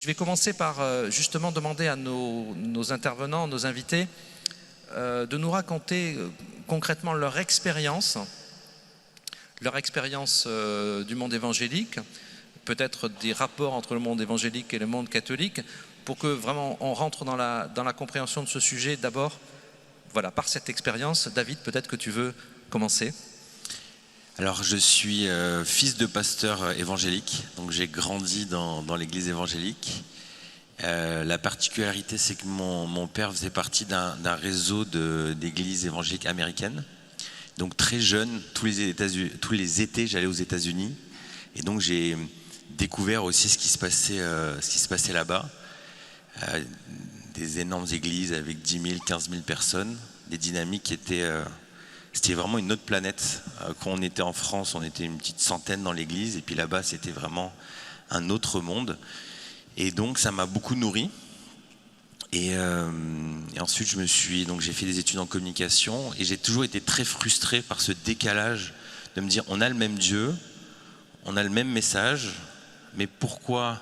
vais commencer par justement demander à nos intervenants, nos invités, de nous raconter concrètement leur expérience du monde évangélique, peut-être des rapports entre le monde évangélique et le monde catholique, pour que vraiment on rentre dans la compréhension de ce sujet d'abord, voilà, par cette expérience. David, peut-être que tu veux commencer. Alors je suis fils de pasteur évangélique, donc j'ai grandi dans l'église évangélique. La particularité, c'est que mon père faisait partie d'un réseau d'églises évangéliques américaines. Donc très jeune, tous les étés, j'allais aux États-Unis. Et donc j'ai découvert aussi ce qui se passait là-bas. Des énormes églises avec 10 000, 15 000 personnes. Des dynamiques qui étaient... C'était vraiment une autre planète. Quand on était en France, on était une petite centaine dans l'église. Et puis là-bas, c'était vraiment un autre monde. Et donc, ça m'a beaucoup nourri. Et ensuite, j'ai fait des études en communication. Et j'ai toujours été très frustré par ce décalage de me dire, on a le même Dieu, on a le même message, mais pourquoi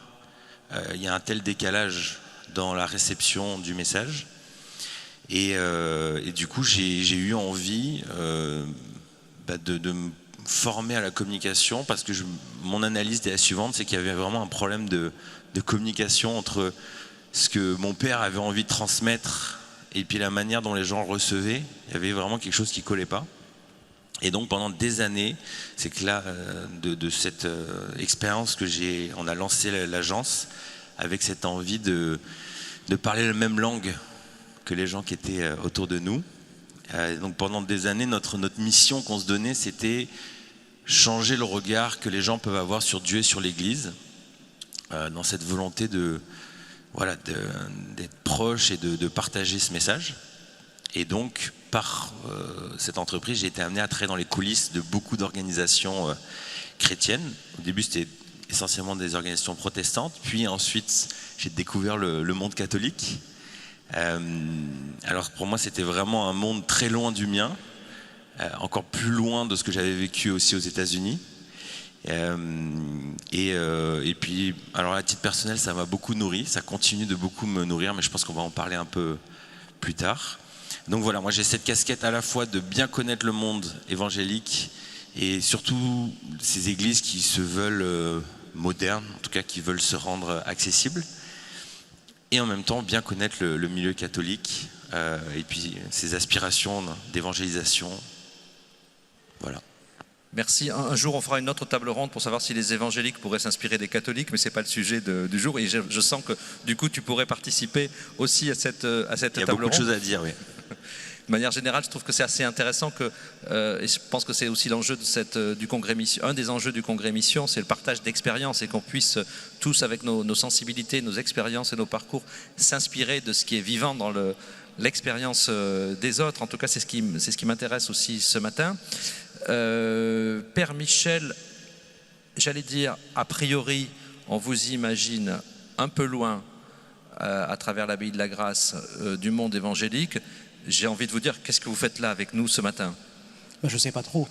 il y a un tel décalage dans la réception du message ? Et du coup, j'ai eu envie de me former à la communication, parce que mon analyse est la suivante, c'est qu'il y avait vraiment un problème de communication entre ce que mon père avait envie de transmettre et puis la manière dont les gens le recevaient. Il y avait vraiment quelque chose qui collait pas. Et donc pendant des années, c'est que là, de cette expérience on a lancé l'agence avec cette envie de parler la même langue que les gens qui étaient autour de nous. Donc pendant des années, notre mission qu'on se donnait, c'était changer le regard que les gens peuvent avoir sur Dieu et sur l'Église, dans cette volonté d'être proche et de partager ce message. Et donc, par cette entreprise, j'ai été amené à travailler dans les coulisses de beaucoup d'organisations chrétiennes. Au début, c'était essentiellement des organisations protestantes. Puis ensuite, j'ai découvert le monde catholique. Alors pour moi, c'était vraiment un monde très loin du mien, encore plus loin de ce que j'avais vécu aussi aux États-Unis. Et puis, alors à titre personnel, ça m'a beaucoup nourri, ça continue de beaucoup me nourrir, mais je pense qu'on va en parler un peu plus tard. Donc voilà, moi j'ai cette casquette à la fois de bien connaître le monde évangélique et surtout ces églises qui se veulent modernes, en tout cas qui veulent se rendre accessibles, et en même temps bien connaître le milieu catholique et puis ses aspirations d'évangélisation. Voilà. Merci. Un jour, on fera une autre table ronde pour savoir si les évangéliques pourraient s'inspirer des catholiques, mais ce n'est pas le sujet du jour. Et je sens que, du coup, tu pourrais participer aussi à cette table ronde. Il y a beaucoup de choses à dire, oui. De manière générale, je trouve que c'est assez intéressant et je pense que c'est aussi l'enjeu du Congrès Mission. Un des enjeux du Congrès Mission, c'est le partage d'expériences et qu'on puisse tous, avec nos sensibilités, nos expériences et nos parcours, s'inspirer de ce qui est vivant dans l'expérience des autres. En tout cas, c'est ce qui m'intéresse aussi ce matin. Père Michel, j'allais dire, a priori, on vous imagine un peu loin à travers l'abbaye de la Grâce du monde évangélique. J'ai envie de vous dire, qu'est-ce que vous faites là avec nous ce matin ? Je ne sais pas trop.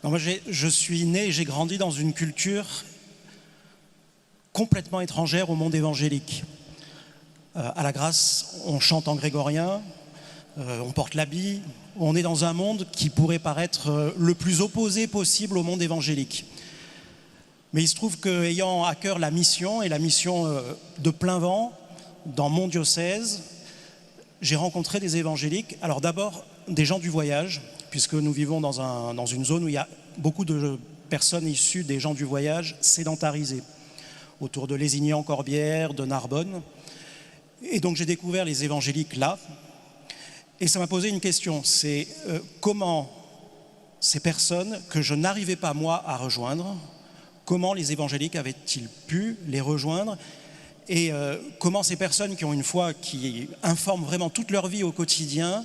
Non, moi, je suis né et j'ai grandi dans une culture complètement étrangère au monde évangélique. À la Grâce, on chante en grégorien, on porte l'habit, on est dans un monde qui pourrait paraître le plus opposé possible au monde évangélique. Mais il se trouve qu'ayant à cœur la mission, et la mission de plein vent, dans mon diocèse, j'ai rencontré des évangéliques. Alors d'abord, des gens du voyage, puisque nous vivons dans une zone où il y a beaucoup de personnes issues des gens du voyage sédentarisées, autour de Lézignan-Corbière, de Narbonne. Et donc j'ai découvert les évangéliques là, et ça m'a posé une question, c'est comment ces personnes que je n'arrivais pas moi à rejoindre, comment les évangéliques avaient-ils pu les rejoindre, et comment ces personnes qui ont une foi qui informe vraiment toute leur vie au quotidien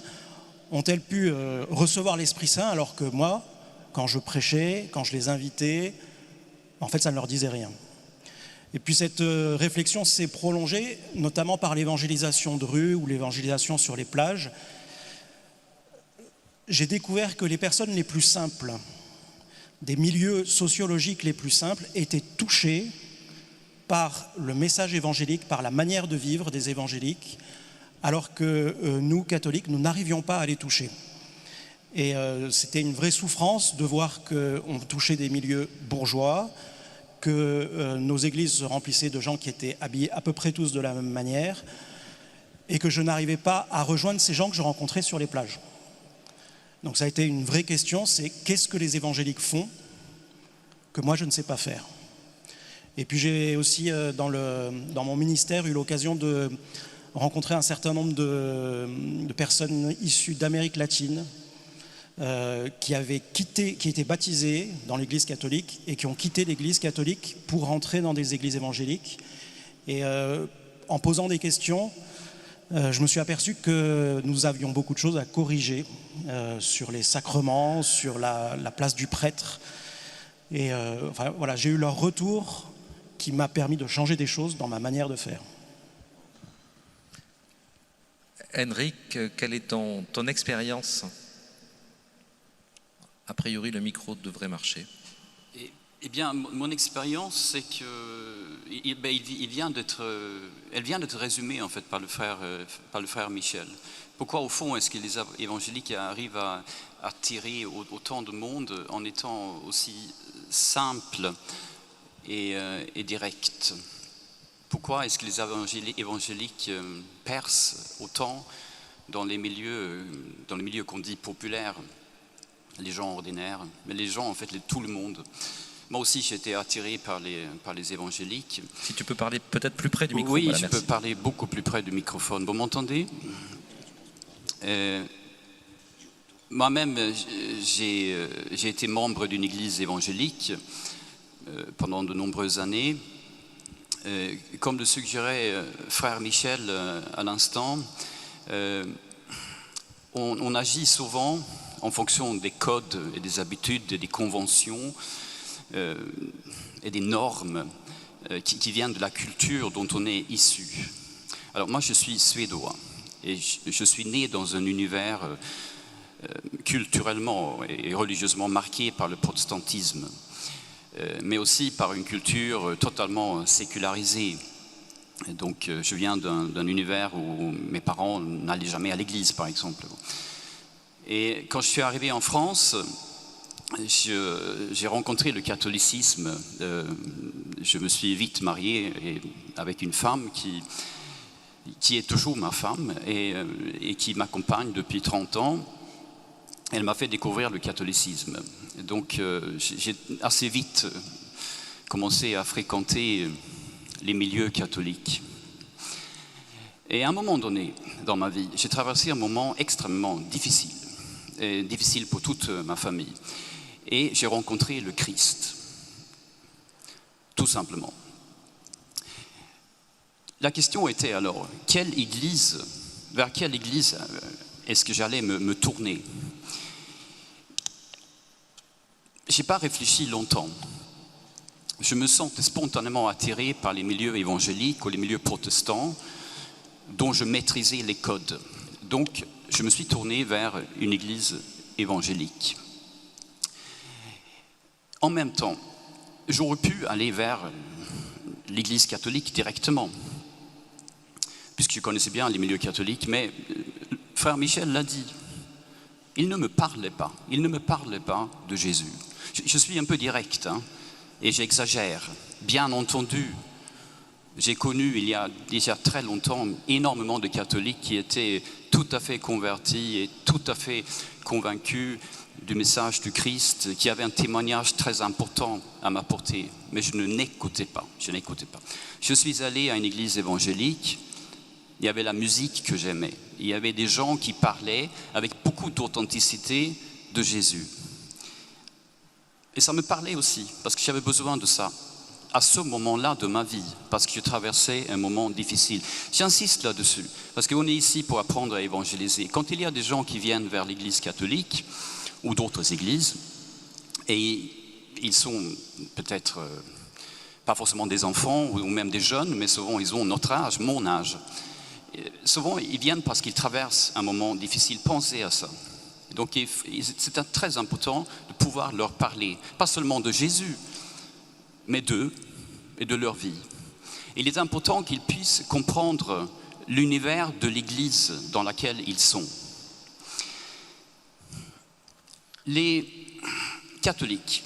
ont-elles pu recevoir l'Esprit Saint, alors que moi, quand je prêchais, quand je les invitais, en fait ça ne leur disait rien. Et puis cette réflexion s'est prolongée, notamment par l'évangélisation de rue ou l'évangélisation sur les plages. J'ai découvert que les personnes les plus simples, des milieux sociologiques les plus simples, étaient touchées par le message évangélique, par la manière de vivre des évangéliques, alors que nous, catholiques, nous n'arrivions pas à les toucher. Et c'était une vraie souffrance de voir qu'on touchait des milieux bourgeois, que nos églises se remplissaient de gens qui étaient habillés à peu près tous de la même manière, et que je n'arrivais pas à rejoindre ces gens que je rencontrais sur les plages. Donc ça a été une vraie question, c'est qu'est-ce que les évangéliques font que moi je ne sais pas faire. Et puis j'ai aussi dans mon ministère eu l'occasion de rencontrer un certain nombre de personnes issues d'Amérique latine, qui étaient baptisés dans l'Église catholique et qui ont quitté l'Église catholique pour rentrer dans des églises évangéliques. Et en posant des questions, je me suis aperçu que nous avions beaucoup de choses à corriger sur les sacrements, sur la place du prêtre. Et enfin, voilà, j'ai eu leur retour qui m'a permis de changer des choses dans ma manière de faire. Henrik, quelle est ton expérience ? A priori, le micro devrait marcher. Eh bien, mon expérience, c'est qu'elle vient d'être résumée en fait par le frère Michel. Pourquoi, au fond, est-ce que les évangéliques arrivent à attirer autant de monde en étant aussi simples et directs? Pourquoi est-ce que les évangéliques percent autant dans les milieux qu'on dit populaires, les gens ordinaires, mais les gens, en fait, tout le monde? Moi aussi, j'ai été attiré par les évangéliques. Si tu peux parler peut-être plus près du micro. Oui, voilà, je peux parler beaucoup plus près du microphone. Vous m'entendez? Moi-même, j'ai été membre d'une église évangélique pendant de nombreuses années. Comme le suggérait frère Michel à l'instant, on agit souvent en fonction des codes et des habitudes et des conventions et des normes qui viennent de la culture dont on est issu. Alors moi, je suis suédois et je suis né dans un univers culturellement et religieusement marqué par le protestantisme, mais aussi par une culture totalement sécularisée. Et donc je viens d'un univers où mes parents n'allaient jamais à l'église, par exemple. Et quand je suis arrivé en France, j'ai rencontré le catholicisme. Je me suis vite marié avec une femme qui est toujours ma femme et qui m'accompagne depuis 30 ans. Elle m'a fait découvrir le catholicisme. Et donc j'ai assez vite commencé à fréquenter les milieux catholiques. Et à un moment donné dans ma vie, j'ai traversé un moment extrêmement difficile, et difficile pour toute ma famille. Et j'ai rencontré le Christ, tout simplement. La question était alors, vers quelle église est-ce que j'allais me tourner? Je n'ai pas réfléchi longtemps. Je me sentais spontanément attiré par les milieux évangéliques ou les milieux protestants dont je maîtrisais les codes. Donc, je me suis tourné vers une église évangélique. En même temps, j'aurais pu aller vers l'église catholique directement, puisque je connaissais bien les milieux catholiques, mais frère Michel l'a dit, il ne me parlait pas de Jésus. Je suis un peu direct, hein, et j'exagère. Bien entendu, j'ai connu il y a déjà très longtemps énormément de catholiques qui étaient tout à fait convertis et tout à fait convaincus du message du Christ, qui avaient un témoignage très important à m'apporter. Mais je n'écoutais pas. Je suis allé à une église évangélique, il y avait la musique que j'aimais. Il y avait des gens qui parlaient avec beaucoup d'authenticité de Jésus. Et ça me parlait aussi, parce que j'avais besoin de ça, à ce moment-là de ma vie, parce que je traversais un moment difficile. J'insiste là-dessus, parce qu'on est ici pour apprendre à évangéliser. Quand il y a des gens qui viennent vers l'église catholique, ou d'autres églises, et ils sont peut-être pas forcément des enfants, ou même des jeunes, mais souvent ils ont notre âge, mon âge. Souvent ils viennent parce qu'ils traversent un moment difficile. Pensez à ça. Donc c'est très important de pouvoir leur parler, pas seulement de Jésus, mais d'eux et de leur vie. Il est important qu'ils puissent comprendre l'univers de l'Église dans laquelle ils sont. Les catholiques,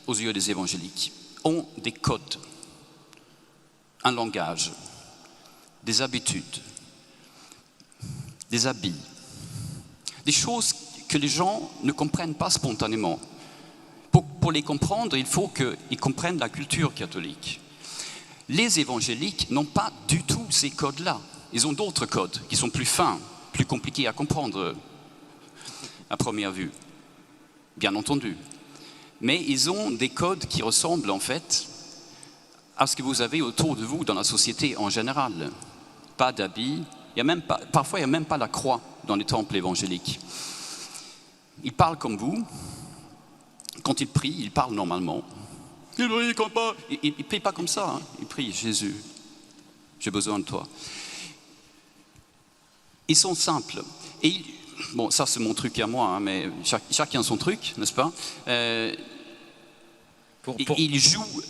aux yeux des évangéliques, ont des codes, un langage, des habitudes, des habits, des choses que les gens ne comprennent pas spontanément. Pour les comprendre, il faut qu'ils comprennent la culture catholique. Les évangéliques n'ont pas du tout ces codes-là. Ils ont d'autres codes qui sont plus fins, plus compliqués à comprendre à première vue, bien entendu. Mais ils ont des codes qui ressemblent en fait à ce que vous avez autour de vous dans la société en général. Pas d'habits, parfois il n'y a même pas la croix dans les temples évangéliques. Ils parlent comme vous. Quand ils prient, ils parlent normalement. Ils ne prient pas comme ça, hein. Ils prient, Jésus, j'ai besoin de toi. Ils sont simples. Et bon, ça c'est mon truc à moi, hein, mais chacun son truc, n'est-ce pas? Ils jouent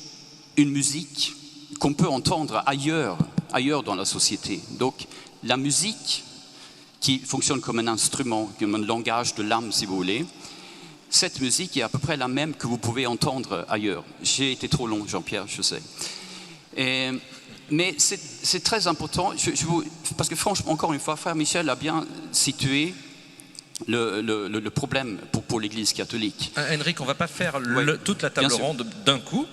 une musique qu'on peut entendre ailleurs dans la société. Donc la musique qui fonctionne comme un instrument, comme un langage de l'âme si vous voulez, cette musique est à peu près la même que vous pouvez entendre ailleurs. J'ai été trop long, Jean-Pierre, je sais. Mais c'est très important, parce que franchement, encore une fois, Frère Michel a bien situé le problème pour l'Église catholique. Henrik, on ne va pas faire toute la table ronde d'un coup.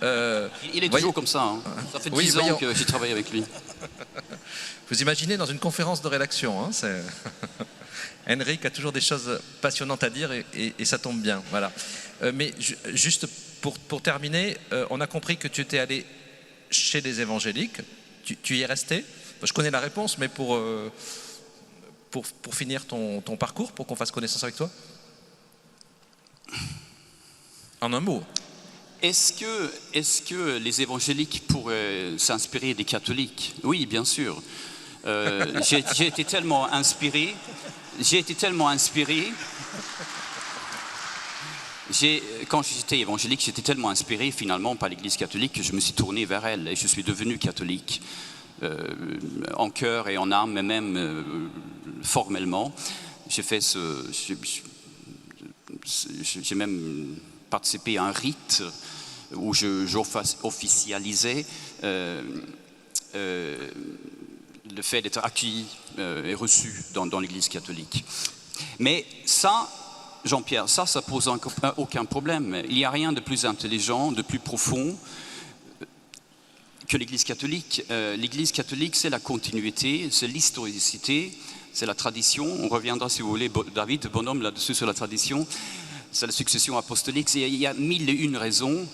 Il est toujours comme ça. Hein. Ça fait 10 ans que j'ai travaillé avec lui. Vous imaginez dans une conférence de rédaction, hein, Henrik a toujours des choses passionnantes à dire et ça tombe bien. Voilà. Mais juste pour terminer, on a compris que tu étais allé chez des évangéliques. Tu y es resté. Je connais la réponse, mais pour finir ton parcours, pour qu'on fasse connaissance avec toi. En un mot. Est-ce que les évangéliques pourraient s'inspirer des catholiques? Oui, bien sûr. J'ai été tellement inspiré. Quand j'étais évangélique, j'étais tellement inspiré finalement par l'Église catholique que je me suis tourné vers elle et je suis devenu catholique. En cœur et en âme, mais même formellement. J'ai même participé à un rite où j'officialisais le fait d'être accueilli et reçu dans l'Église catholique. Mais ça, Jean-Pierre, ça pose aucun problème. Il n'y a rien de plus intelligent, de plus profond que l'Église catholique. L'Église catholique, c'est la continuité, c'est l'historicité, c'est la tradition. On reviendra, si vous voulez, David, bonhomme, là-dessus sur la tradition. C'est la succession apostolique. Il y a 1001 raisons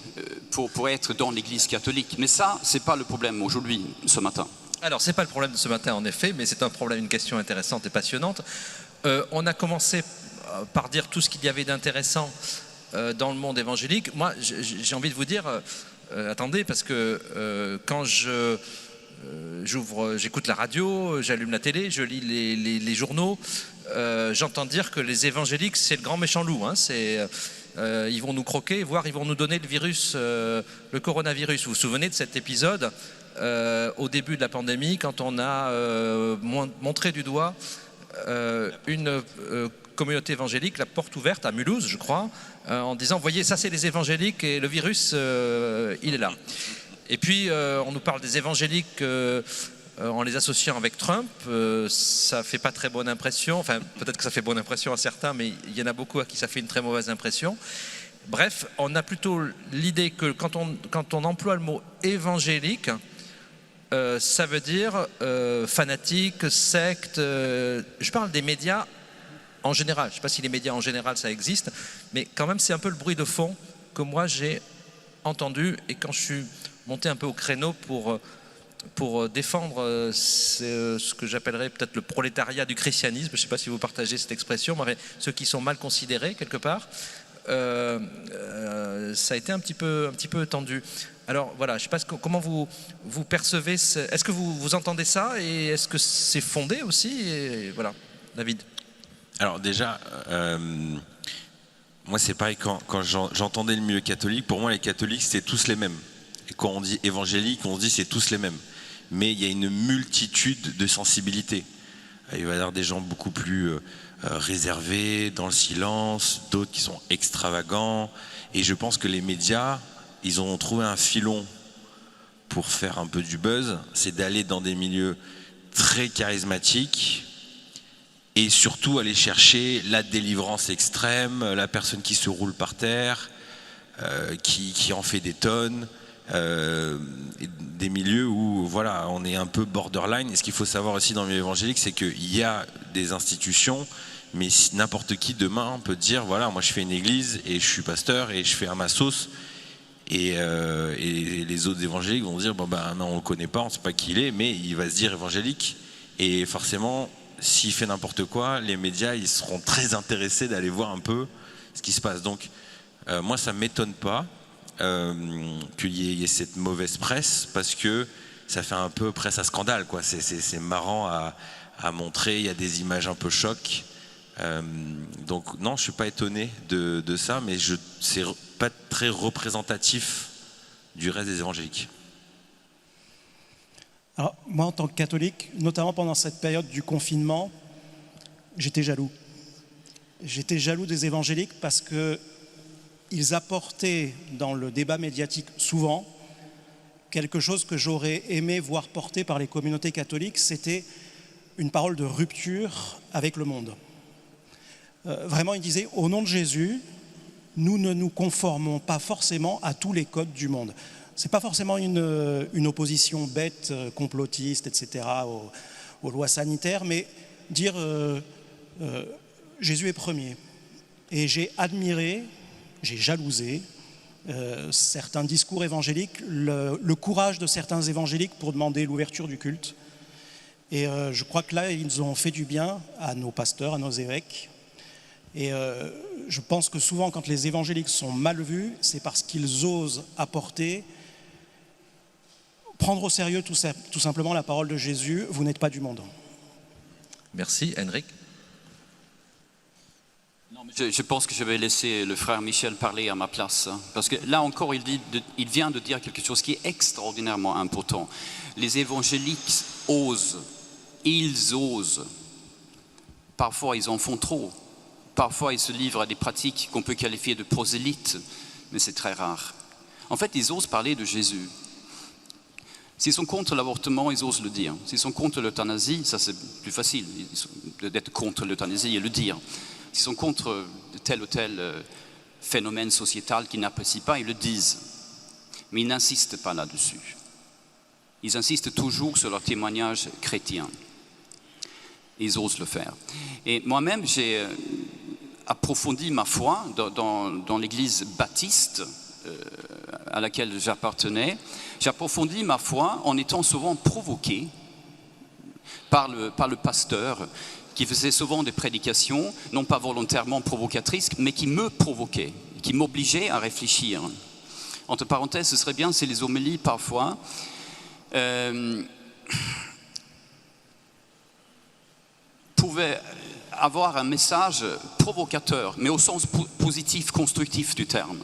pour être dans l'Église catholique. Mais ça, ce n'est pas le problème aujourd'hui, ce matin. Alors, ce n'est pas le problème de ce matin, en effet, mais c'est un problème, une question intéressante et passionnante. On a commencé par dire tout ce qu'il y avait d'intéressant dans le monde évangélique. Moi, j'ai envie de vous dire... attendez, parce que quand j'écoute la radio, j'allume la télé, je lis les journaux, j'entends dire que les évangéliques, c'est le grand méchant loup. Hein, ils vont nous croquer, voire ils vont nous donner le virus, le coronavirus. Vous vous souvenez de cet épisode au début de la pandémie, quand on a montré du doigt une communauté évangélique, la porte ouverte à Mulhouse, je crois, en disant, voyez, ça c'est les évangéliques et le virus, il est là. Et puis, on nous parle des évangéliques en les associant avec Trump. Ça fait pas très bonne impression. Enfin, peut-être que ça fait bonne impression à certains, mais il y en a beaucoup à qui ça fait une très mauvaise impression. Bref, on a plutôt l'idée que quand on emploie le mot évangélique, ça veut dire fanatique, secte. Je parle des médias en général. Je ne sais pas si les médias en général ça existe, mais quand même c'est un peu le bruit de fond que moi j'ai entendu, et quand je suis monté un peu au créneau pour défendre ce que j'appellerais peut-être le prolétariat du christianisme. Je ne sais pas si vous partagez cette expression, mais ceux qui sont mal considérés quelque part, ça a été un petit peu tendu. Alors voilà, je ne sais pas comment vous percevez, est-ce que vous entendez ça, et est-ce que c'est fondé aussi, et voilà, David. Alors déjà, moi c'est pareil, quand j'entendais le milieu catholique, pour moi les catholiques c'était tous les mêmes. Et quand on dit évangélique, on se dit c'est tous les mêmes. Mais il y a une multitude de sensibilités. Il va y avoir des gens beaucoup plus réservés, dans le silence, d'autres qui sont extravagants. Et je pense que les médias, ils ont trouvé un filon pour faire un peu du buzz, c'est d'aller dans des milieux très charismatiques et surtout aller chercher la délivrance extrême, la personne qui se roule par terre, qui en fait des tonnes, des milieux où voilà, on est un peu borderline. Et ce qu'il faut savoir aussi dans le milieu évangélique, c'est qu'il y a des institutions, mais n'importe qui demain peut dire voilà, moi je fais une église et je suis pasteur et je fais à ma sauce. Et les autres évangéliques vont dire bon ben non, on le connaît pas, on sait pas qui il est, mais il va se dire évangélique. Et forcément, s'il fait n'importe quoi, les médias ils seront très intéressés d'aller voir un peu ce qui se passe. Donc moi ça m'étonne pas qu'il y ait cette mauvaise presse, parce que ça fait un peu presse à scandale, quoi. C'est marrant à montrer, il y a des images un peu chocs. Donc non, je suis pas étonné de ça, mais c'est pas très représentatif du reste des évangéliques. Alors, moi, en tant que catholique, notamment pendant cette période du confinement, j'étais jaloux. J'étais jaloux des évangéliques parce qu'ils apportaient dans le débat médiatique souvent quelque chose que j'aurais aimé voir porté par les communautés catholiques, c'était une parole de rupture avec le monde. Vraiment, ils disaient, au nom de Jésus, nous ne nous conformons pas forcément à tous les codes du monde. Ce n'est pas forcément une opposition bête, complotiste, etc., aux lois sanitaires, mais dire Jésus est premier. Et j'ai admiré, j'ai jalousé certains discours évangéliques, le courage de certains évangéliques pour demander l'ouverture du culte. Et je crois que là, ils ont fait du bien à nos pasteurs, à nos évêques. Et je pense que souvent, quand les évangéliques sont mal vus, c'est parce qu'ils osent apporter, prendre au sérieux tout simplement la parole de Jésus. Vous n'êtes pas du monde. Merci. Henrik? Non, mais je pense que je vais laisser le frère Michel parler à ma place. Hein, parce que là encore, il vient de dire quelque chose qui est extraordinairement important. Les évangéliques osent. Ils osent. Parfois, ils en font trop. Parfois, ils se livrent à des pratiques qu'on peut qualifier de prosélytes, mais c'est très rare. En fait, ils osent parler de Jésus. S'ils sont contre l'avortement, ils osent le dire. S'ils sont contre l'euthanasie, ça c'est plus facile d'être contre l'euthanasie et le dire. S'ils sont contre tel ou tel phénomène sociétal qu'ils n'apprécient pas, ils le disent. Mais ils n'insistent pas là-dessus. Ils insistent toujours sur leur témoignage chrétien. Ils osent le faire. Et moi-même, j'ai approfondi ma foi dans l'église baptiste à laquelle j'appartenais. J'ai approfondi ma foi en étant souvent provoqué par le pasteur qui faisait souvent des prédications, non pas volontairement provocatrices, mais qui me provoquaient, qui m'obligeaient à réfléchir. Entre parenthèses, ce serait bien si les homélies parfois pouvaient avoir un message provocateur, mais au sens positif, constructif du terme.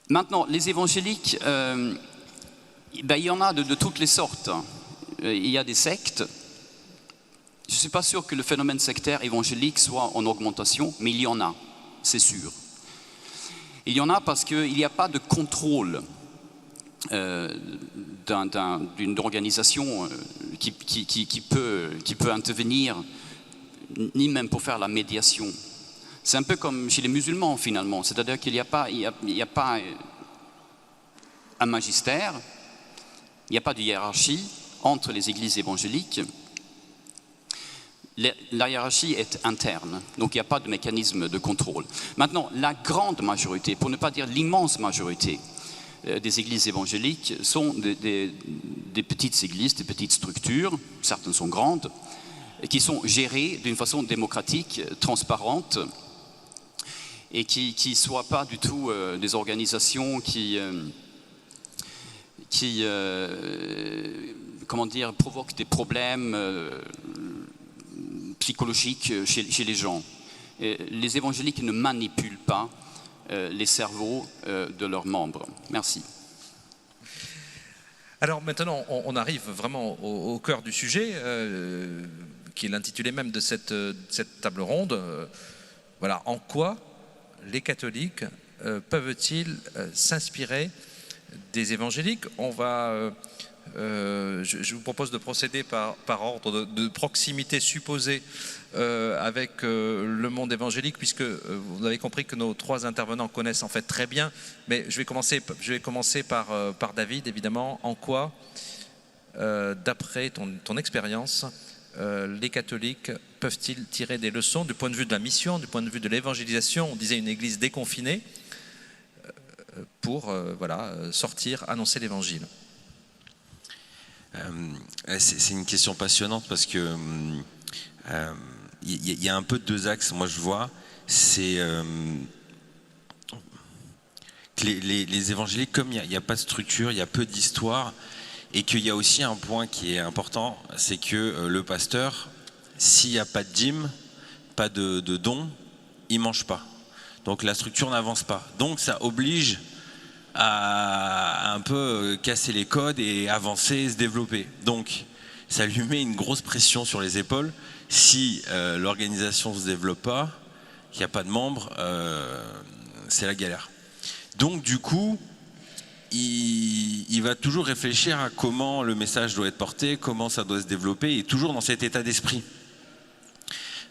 Maintenant, les évangéliques, il y en a de toutes les sortes. Il y a des sectes. Je ne suis pas sûr que le phénomène sectaire évangélique soit en augmentation, mais il y en a, c'est sûr. Il y en a parce qu'il n'y a pas de contrôle d'une organisation qui peut intervenir, ni même pour faire la médiation. C'est un peu comme chez les musulmans finalement, c'est-à-dire qu'il n'y a pas un magistère, il n'y a pas de hiérarchie entre les églises évangéliques. La hiérarchie est interne, donc il n'y a pas de mécanisme de contrôle. Maintenant, la grande majorité, pour ne pas dire l'immense majorité des églises évangéliques sont des petites églises, des petites structures, certaines sont grandes, qui sont gérées d'une façon démocratique, transparente, et qui ne soient pas du tout des organisations qui provoquent des problèmes psychologiques chez les gens. Les évangéliques ne manipulent pas les cerveaux de leurs membres. Merci. Alors maintenant, on arrive vraiment au cœur du sujet, qui est l'intitulé même de cette table ronde. Voilà, en quoi les catholiques peuvent-ils s'inspirer des évangéliques? Je vous propose de procéder par ordre de proximité supposée avec le monde évangélique, puisque vous avez compris que nos trois intervenants connaissent en fait très bien, mais je vais commencer par David, évidemment. En quoi, d'après ton expérience, les catholiques peuvent-ils tirer des leçons du point de vue de la mission, du point de vue de l'évangélisation? On disait une église déconfinée, pour sortir, annoncer l'évangile. C'est une question passionnante parce que il y a un peu deux axes. Moi, je vois, c'est que les évangéliques, comme il n'y a pas de structure, il y a peu d'histoire, et qu'il y a aussi un point qui est important, c'est que le pasteur, s'il n'y a pas de dîme, pas de dons, il ne mange pas. Donc la structure n'avance pas. Donc ça oblige à un peu casser les codes et avancer, se développer. Donc ça lui met une grosse pression sur les épaules. Si l'organisation ne se développe pas, qu'il n'y a pas de membres, c'est la galère. Donc du coup, il va toujours réfléchir à comment le message doit être porté, comment ça doit se développer, et toujours dans cet état d'esprit.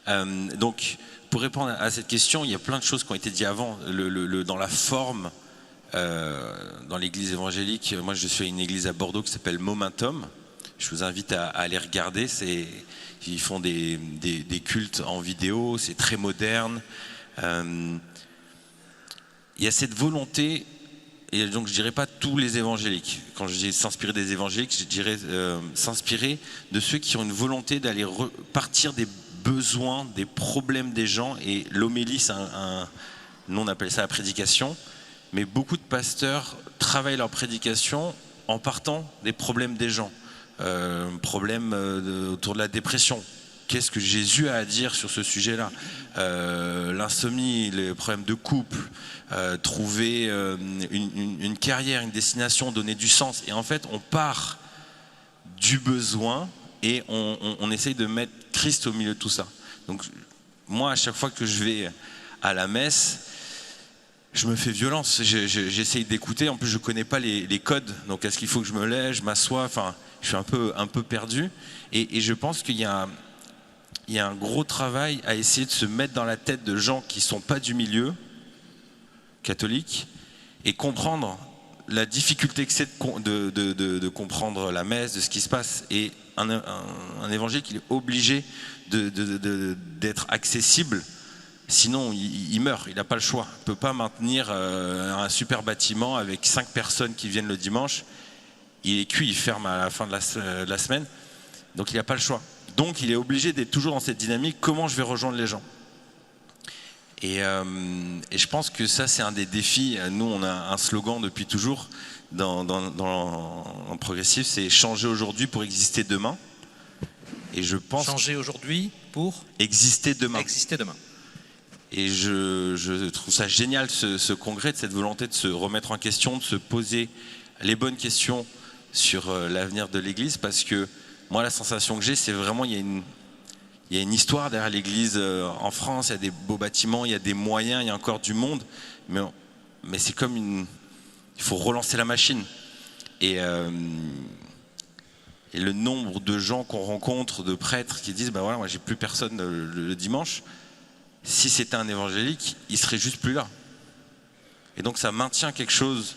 Donc pour répondre à cette question, il y a plein de choses qui ont été dites avant. Dans la forme, dans l'église évangélique, moi je suis à une église à Bordeaux qui s'appelle Momentum. Je vous invite à aller regarder. Ils font des cultes en vidéo, c'est très moderne. Il y a cette volonté, et donc je dirais pas tous les évangéliques. Quand je dis s'inspirer des évangéliques, je dirais s'inspirer de ceux qui ont une volonté d'aller partir des besoins, des problèmes des gens. Et l'homélie, nous on appelle ça la prédication. Mais beaucoup de pasteurs travaillent leur prédication en partant des problèmes des gens. Problèmes autour de la dépression. Qu'est-ce que Jésus a à dire sur ce sujet-là? L'insomnie, les problèmes de couple, trouver une carrière, une destination, donner du sens. Et en fait, on part du besoin et on essaye de mettre Christ au milieu de tout ça. Donc moi, à chaque fois que je vais à la messe, je me fais violence, j'essaye d'écouter, en plus je ne connais pas les codes, donc est-ce qu'il faut que je me lève, je m'assois, enfin je suis un peu perdu, et je pense qu'il y a un gros travail à essayer de se mettre dans la tête de gens qui ne sont pas du milieu catholique, et comprendre la difficulté que c'est de comprendre la messe, de ce qui se passe, et un évangile qui est obligé d'être accessible. Sinon, il meurt, il n'a pas le choix. Il ne peut pas maintenir un super bâtiment avec 5 personnes qui viennent le dimanche. Il est cuit, il ferme à la fin de la semaine. Donc, il n'a pas le choix. Donc, il est obligé d'être toujours dans cette dynamique. Comment je vais rejoindre les gens? Et je pense que ça, c'est un des défis. Nous, on a un slogan depuis toujours en progressif, c'est « Changer aujourd'hui pour exister demain ». Et je pense... Changer aujourd'hui pour exister demain. Exister demain. Et je trouve ça génial, ce congrès, de cette volonté de se remettre en question, de se poser les bonnes questions sur l'avenir de l'Église, parce que moi, la sensation que j'ai, c'est vraiment il y a une histoire derrière l'Église en France, il y a des beaux bâtiments, il y a des moyens, il y a encore du monde, mais c'est comme il faut relancer la machine. Et le nombre de gens qu'on rencontre, de prêtres qui disent, voilà, moi j'ai plus personne le dimanche. Si c'était un évangélique, il serait juste plus là. Et donc ça maintient quelque chose,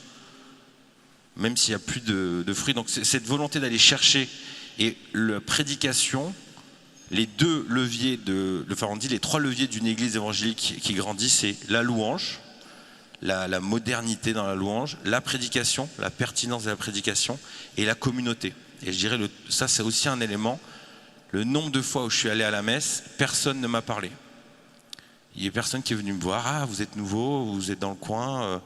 même s'il n'y a plus de fruits. Donc c'est cette volonté d'aller chercher. Et la prédication, les deux leviers on dit les 3 leviers d'une église évangélique qui grandit, c'est la louange, la modernité dans la louange, la prédication, la pertinence de la prédication, et la communauté. Et je dirais, ça c'est aussi un élément. Le nombre de fois où je suis allé à la messe, personne ne m'a parlé. Il y a personne qui est venu me voir, ah vous êtes nouveau, vous êtes dans le coin.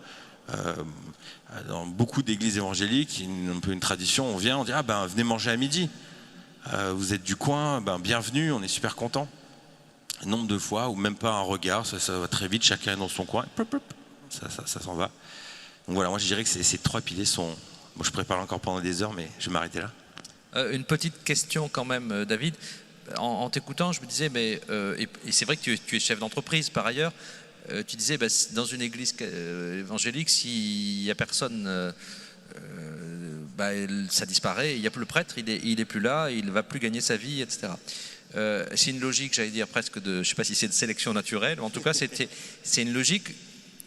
Dans beaucoup d'églises évangéliques, un peu une tradition, on vient, on dit venez manger à midi. Vous êtes du coin, bienvenue, on est super content. Nombre de fois, ou même pas un regard, ça va très vite, chacun est dans son coin. ça s'en va. Donc voilà, moi je dirais que ces 3 piliers sont... Bon, je pourrais parler encore pendant des heures, mais je vais m'arrêter là. Une petite question quand même, David. En t'écoutant, je me disais, mais, et c'est vrai que tu es chef d'entreprise par ailleurs, tu disais, dans une église évangélique, s'il n'y a personne, ça disparaît, il n'y a plus le prêtre, il est plus là, il ne va plus gagner sa vie, etc. C'est une logique, j'allais dire presque je ne sais pas si c'est de sélection naturelle, en tout cas c'est une logique,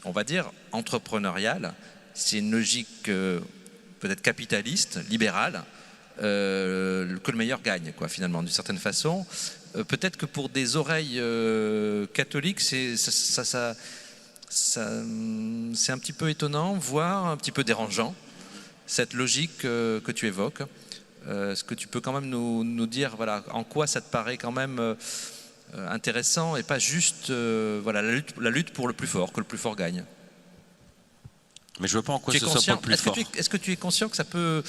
on va dire, entrepreneuriale, c'est une logique peut-être capitaliste, libérale, que le meilleur gagne, quoi, finalement, d'une certaine façon. Peut-être que pour des oreilles catholiques, c'est un petit peu étonnant, voire un petit peu dérangeant, cette logique que tu évoques. Est-ce que tu peux quand même nous dire voilà, en quoi ça te paraît quand même intéressant et pas juste voilà, la lutte pour le plus fort, que le plus fort gagne? Mais je ne vois pas en quoi ce soit pas le plus fort. Est-ce que tu es conscient que ça peut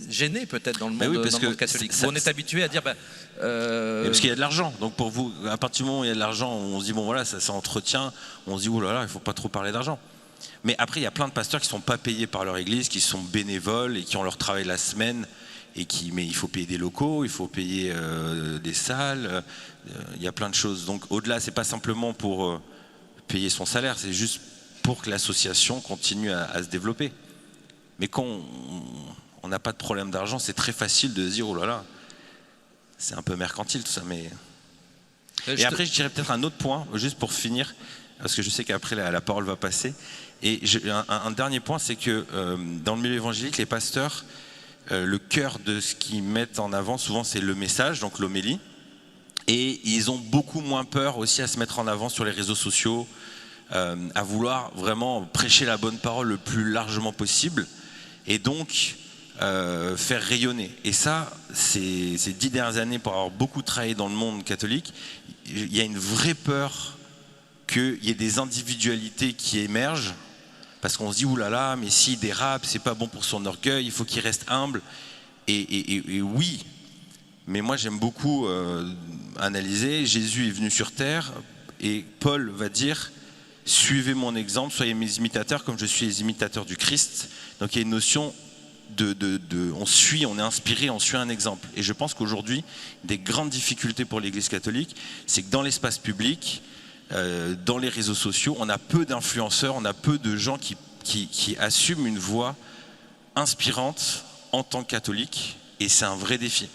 gêner peut-être dans le monde, oui, dans le monde catholique où on est habitué à dire parce qu'il y a de l'argent, donc pour vous, à partir du moment où il y a de l'argent, on se dit bon voilà, ça entretient, on se dit oh là là, il ne faut pas trop parler d'argent. Mais après il y a plein de pasteurs qui ne sont pas payés par leur église, qui sont bénévoles et qui ont leur travail la semaine, mais il faut payer des locaux, il faut payer des salles, il y a plein de choses. Donc au-delà, c'est pas simplement pour payer son salaire, c'est juste pour que l'association continue à se développer. Mais quand on n'a pas de problème d'argent, c'est très facile de se dire oh là là, c'est un peu mercantile tout ça. Mais et après je dirais peut-être un autre point, juste pour finir, parce que je sais qu'après la parole va passer. Et un dernier point, c'est que dans le milieu évangélique, les pasteurs, le cœur de ce qu'ils mettent en avant, souvent c'est le message, donc l'homélie. Et ils ont beaucoup moins peur aussi à se mettre en avant sur les réseaux sociaux, à vouloir vraiment prêcher la bonne parole le plus largement possible. Et donc faire rayonner. Et ça, ces 10 dernières années, pour avoir beaucoup travaillé dans le monde catholique, il y a une vraie peur qu'il y ait des individualités qui émergent, parce qu'on se dit oulala, mais s'il dérape, c'est pas bon pour son orgueil, il faut qu'il reste humble. Et oui, mais moi j'aime beaucoup analyser. Jésus est venu sur terre et Paul va dire suivez mon exemple, soyez mes imitateurs comme je suis les imitateurs du Christ. Donc il y a une notion on est inspiré, on suit un exemple. Et je pense qu'aujourd'hui, des grandes difficultés pour l'Église catholique, c'est que dans l'espace public, dans les réseaux sociaux, on a peu d'influenceurs, on a peu de gens qui assument une voix inspirante en tant que catholique, et c'est un vrai défi.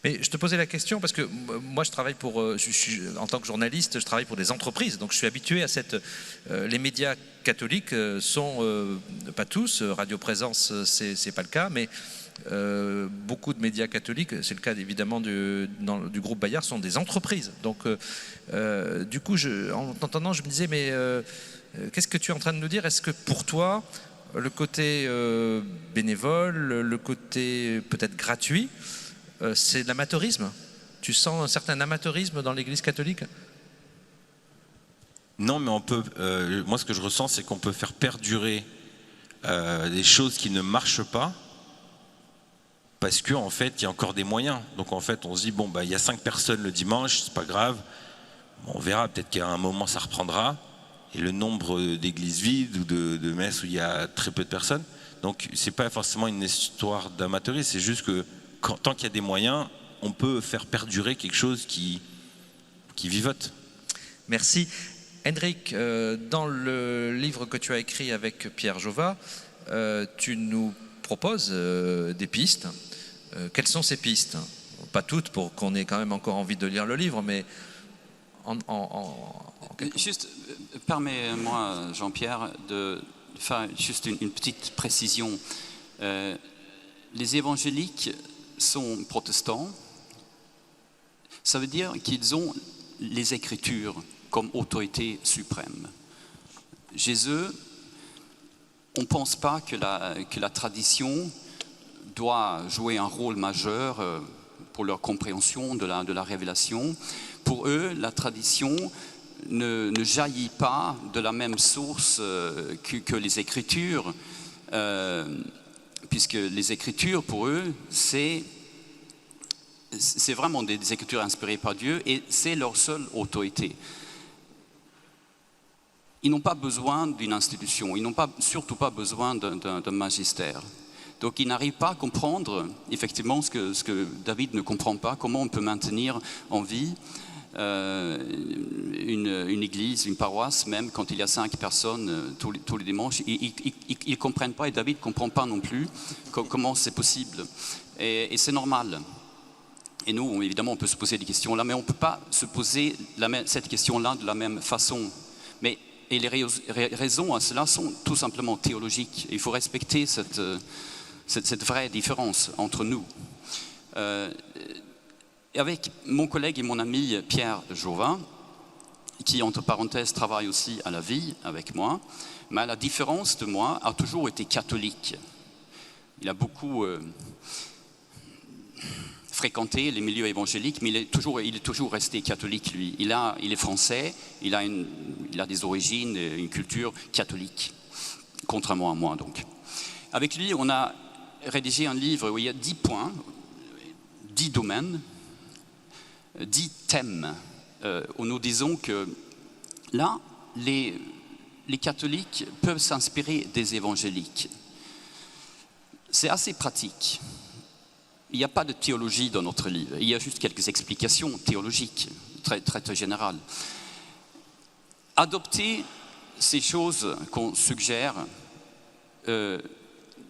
Mais je te posais la question parce que moi je travaille en tant que journaliste, je travaille pour des entreprises, donc je suis habitué à les médias catholiques sont, pas tous, Radio Présence c'est pas le cas, mais beaucoup de médias catholiques, c'est le cas évidemment du groupe Bayard, sont des entreprises. Donc du coup, en t'entendant, je me disais, mais qu'est-ce que tu es en train de nous dire? Est-ce que pour toi, le côté bénévole, le côté peut-être gratuit, c'est de l'amateurisme? Tu sens un certain amateurisme dans l'Église catholique? Non, mais on peut. Moi, ce que je ressens, c'est qu'on peut faire perdurer des choses qui ne marchent pas, parce qu'en fait, il y a encore des moyens. Donc en fait, on se dit bon, il y a 5 personnes le dimanche, c'est pas grave. Bon, on verra, peut-être qu'à un moment, ça reprendra. Et le nombre d'églises vides ou de messes où il y a très peu de personnes. Donc c'est pas forcément une histoire d'amateurisme, c'est juste que tant qu'il y a des moyens, on peut faire perdurer quelque chose qui vivote. Merci. Hendrik, dans le livre que tu as écrit avec Pierre Jova, tu nous proposes des pistes. Quelles sont ces pistes? Pas toutes, pour qu'on ait quand même encore envie de lire le livre, mais Juste, permets-moi, Jean-Pierre, de faire juste une petite précision. Les évangéliques sont protestants. Ça veut dire qu'ils ont les Écritures comme autorité suprême. Chez eux, on ne pense pas que la tradition doit jouer un rôle majeur pour leur compréhension de la révélation. Pour eux, la tradition ne jaillit pas de la même source que les Écritures, puisque les Écritures, pour eux, c'est vraiment des Écritures inspirées par Dieu et c'est leur seule autorité. ils n'ont pas besoin d'une institution, ils n'ont surtout pas besoin d'un magistère. Donc ils n'arrivent pas à comprendre effectivement ce que David ne comprend pas, comment on peut maintenir en vie une église, une paroisse, même quand il y a 5 personnes tous les dimanches. Ils ne comprennent pas, et David ne comprend pas non plus comment c'est possible. Et c'est normal. Et nous, évidemment, on peut se poser des questions là, mais on ne peut pas se poser cette question-là de la même façon. Et les raisons à cela sont tout simplement théologiques. Il faut respecter cette vraie différence entre nous. Avec mon collègue et mon ami Pierre Jauvin, qui entre parenthèses travaille aussi à la vie avec moi, mais à la différence de moi, a toujours été catholique. Il a beaucoup fréquenté les milieux évangéliques, mais il est toujours resté catholique, lui. Il est français, il a des origines, une culture catholique, contrairement à moi donc. Avec lui, on a rédigé un livre où il y a 10 points, 10 domaines, 10 thèmes, où nous disons que là, les catholiques peuvent s'inspirer des évangéliques. C'est assez pratique. Il n'y a pas de théologie dans notre livre, il y a juste quelques explications théologiques, très, très, très générales. Adopter ces choses qu'on suggère ne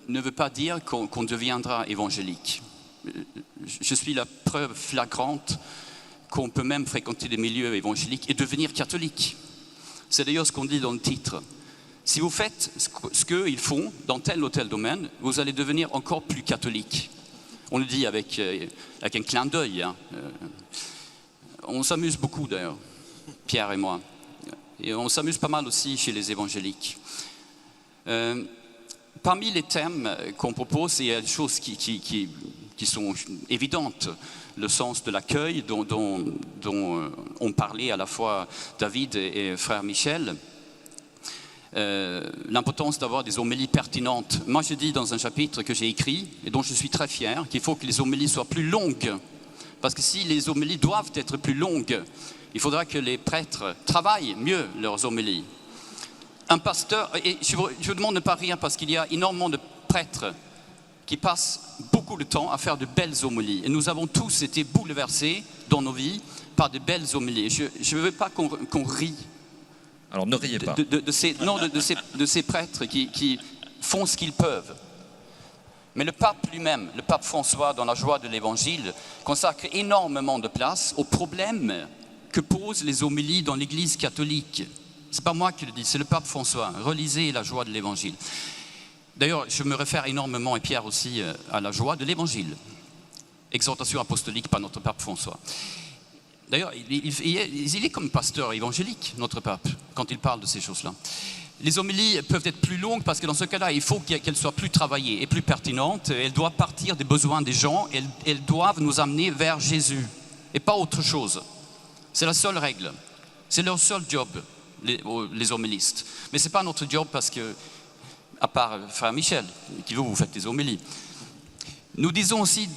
veut pas dire qu'on deviendra évangélique. Je suis la preuve flagrante qu'on peut même fréquenter des milieux évangéliques et devenir catholique. C'est d'ailleurs ce qu'on dit dans le titre. Si vous faites ce qu'ils font dans tel ou tel domaine, vous allez devenir encore plus catholique. On le dit avec un clin d'œil. Hein. On s'amuse beaucoup d'ailleurs, Pierre et moi. Et on s'amuse pas mal aussi chez les évangéliques. Parmi les thèmes qu'on propose, il y a des choses qui sont évidentes. Le sens de l'accueil dont ont parlé à la fois David et frère Michel. L'importance d'avoir des homélies pertinentes. Moi, je dis dans un chapitre que j'ai écrit, et dont je suis très fier, qu'il faut que les homélies soient plus longues. Parce que si les homélies doivent être plus longues, il faudra que les prêtres travaillent mieux leurs homélies. Un pasteur, et je vous demande de ne pas rire parce qu'il y a énormément de prêtres qui passent beaucoup de temps à faire de belles homélies. Et nous avons tous été bouleversés dans nos vies par de belles homélies. Je ne veux pas qu'on rie. Alors ne riez pas. De ces prêtres qui font ce qu'ils peuvent. Mais le pape lui-même, le pape François, dans la joie de l'évangile, consacre énormément de place aux problèmes que posent les homélies dans l'Église catholique. Ce n'est pas moi qui le dis, c'est le pape François. Relisez la joie de l'évangile. D'ailleurs, je me réfère énormément, et Pierre aussi, à la joie de l'évangile. Exhortation apostolique par notre pape François. D'ailleurs, il est comme pasteur évangélique, notre pape, quand il parle de ces choses-là. Les homélies peuvent être plus longues parce que dans ce cas-là, il faut qu'elles soient plus travaillées et plus pertinentes. Elles doivent partir des besoins des gens, elles doivent nous amener vers Jésus et pas autre chose. C'est la seule règle. C'est leur seul job, les homélistes. Mais ce n'est pas notre job parce que, à part frère Michel, qui vous faites des homélies. Nous disons aussi,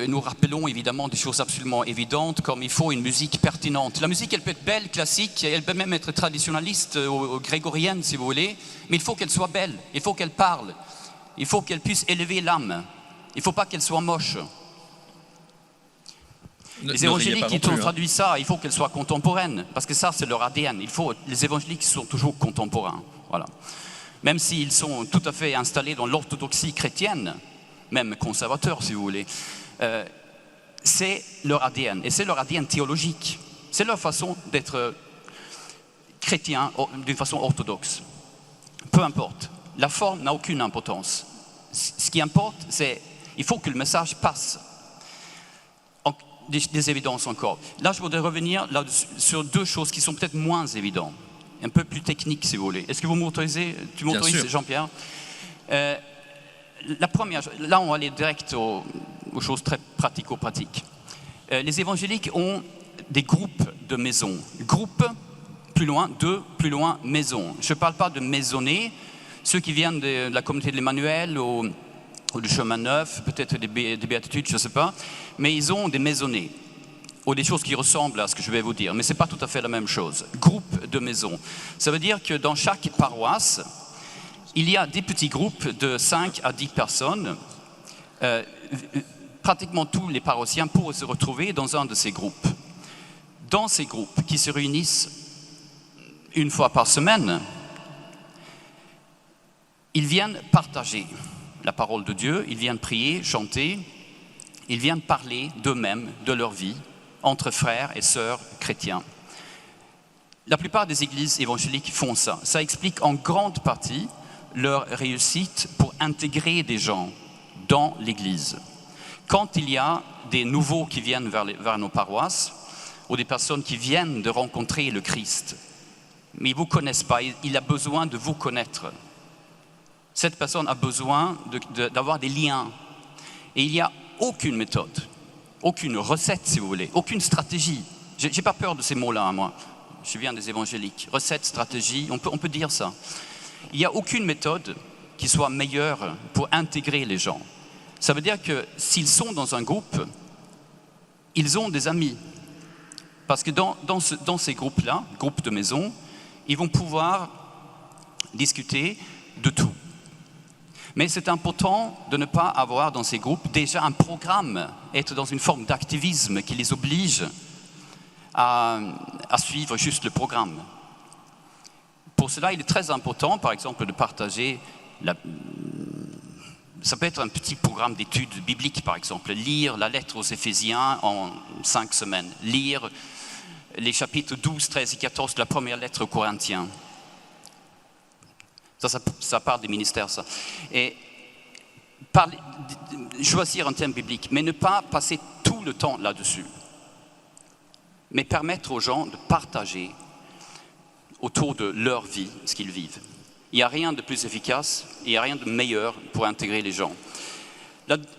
nous rappelons évidemment des choses absolument évidentes, comme il faut une musique pertinente. La musique, elle peut être belle, classique, elle peut même être traditionnaliste, grégorienne si vous voulez, mais il faut qu'elle soit belle, il faut qu'elle parle, il faut qu'elle puisse élever l'âme, il ne faut pas qu'elle soit moche. Les évangéliques qui ont traduit ça, il faut qu'elle soit contemporaine, parce que ça c'est leur ADN. Les évangéliques sont toujours contemporains, voilà. Même s'ils sont tout à fait installés dans l'orthodoxie chrétienne, même conservateurs si vous voulez, c'est leur ADN, et c'est leur ADN théologique. C'est leur façon d'être chrétien d'une façon orthodoxe. Peu importe, la forme n'a aucune importance. Ce qui importe, c'est il faut que le message passe. Des évidences encore. Là, je voudrais revenir sur 2 choses qui sont peut-être moins évidentes, un peu plus techniques si vous voulez. Est-ce que vous m'autorisez? Tu m'autorises, Jean-Pierre? La première, là on va aller direct aux choses très pratico-pratiques. Les évangéliques ont des groupes de maisons. Groupe, plus loin, 2, plus loin, maison. Je ne parle pas de maisonnés, ceux qui viennent de la communauté de l'Emmanuel ou du chemin neuf, peut-être des béatitudes, je ne sais pas, mais ils ont des maisonnés. ou des choses qui ressemblent à ce que je vais vous dire, mais ce n'est pas tout à fait la même chose. Groupe de maison. Ça veut dire que dans chaque paroisse, il y a des petits groupes de 5 à 10 personnes. Pratiquement tous les paroissiens pourraient se retrouver dans un de ces groupes. Dans ces groupes qui se réunissent une fois par semaine, ils viennent partager la parole de Dieu, ils viennent prier, chanter, ils viennent parler d'eux-mêmes, de leur vie, entre frères et sœurs chrétiens. La plupart des églises évangéliques font ça. Ça explique en grande partie leur réussite pour intégrer des gens dans l'église. Quand il y a des nouveaux qui viennent vers nos paroisses, ou des personnes qui viennent de rencontrer le Christ, mais ils ne vous connaissent pas, il a besoin de vous connaître. Cette personne a besoin d'avoir des liens. Et il n'y a aucune méthode, aucune recette, si vous voulez, aucune stratégie. Je n'ai pas peur de ces mots-là, moi. Je viens des évangéliques. Recette, stratégie, on peut dire ça. Il n'y a aucune méthode qui soit meilleure pour intégrer les gens. Ça veut dire que s'ils sont dans un groupe, ils ont des amis. Parce que dans ces groupes-là, groupes de maison, ils vont pouvoir discuter de tout. Mais c'est important de ne pas avoir dans ces groupes déjà un programme, être dans une forme d'activisme qui les oblige à suivre juste le programme. Pour cela, il est très important, par exemple, de partager, ça peut être un petit programme d'études bibliques, par exemple, lire la lettre aux Éphésiens en 5 semaines, lire les chapitres 12, 13 et 14 de la première lettre aux Corinthiens. Ça part des ministères, ça. Et choisir un thème biblique, mais ne pas passer tout le temps là-dessus. Mais permettre aux gens de partager autour de leur vie ce qu'ils vivent. Il n'y a rien de plus efficace, il n'y a rien de meilleur pour intégrer les gens.